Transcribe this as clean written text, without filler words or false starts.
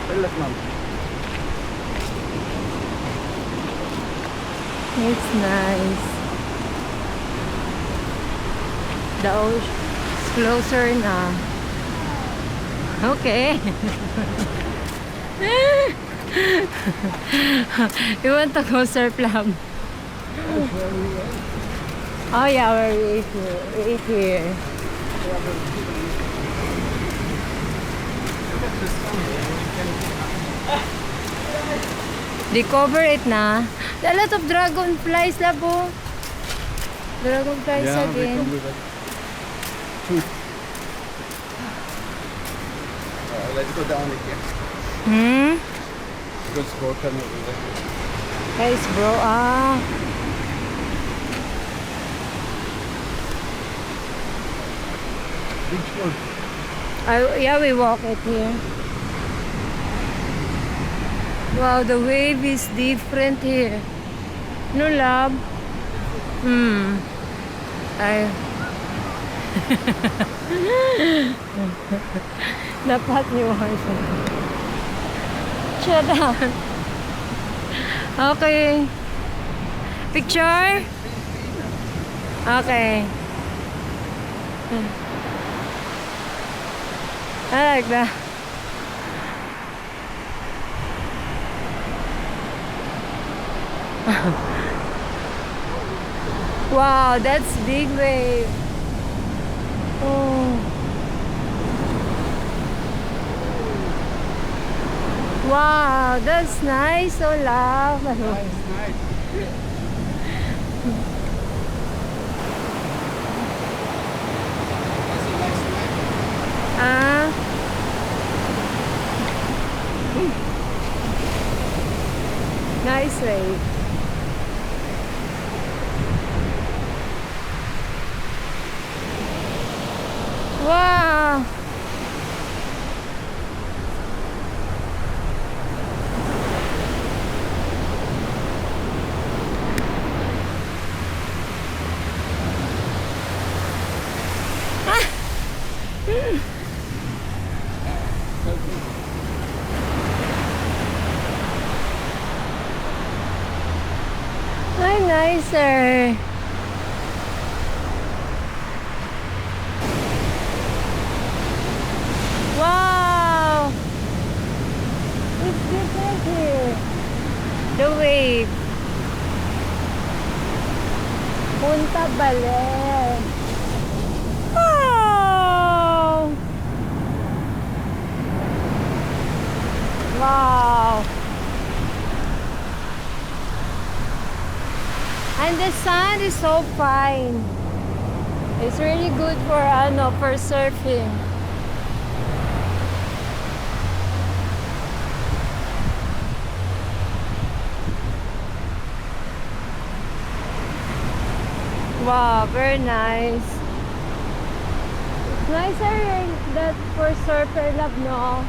Relax, ma'am. It's nice. The ocean is closer now. Okay. You want to go surf lab? Oh yeah, where we eat here. We eat here. They cover it na. A lot of dragonflies, labo. Dragonflies again. Let's go down again. Let's go turn over. Guys, bro, Beach road. yeah, we walk it here. Wow, the wave is different here. No, love? Ay. Dapat ni Marshall. Shut up. Okay. Picture? Okay. I like that. Wow, that's big wave. Oh. Wow, that's nice. So love. Nice. Nice wave. Wow. I'm nicer. Wow. It's different here. The wave. Punta Baler. Wow. Wow. And the sand is so fine. It's really good for surfing. Wow, very nice. It's nicer that for surfer lab, no?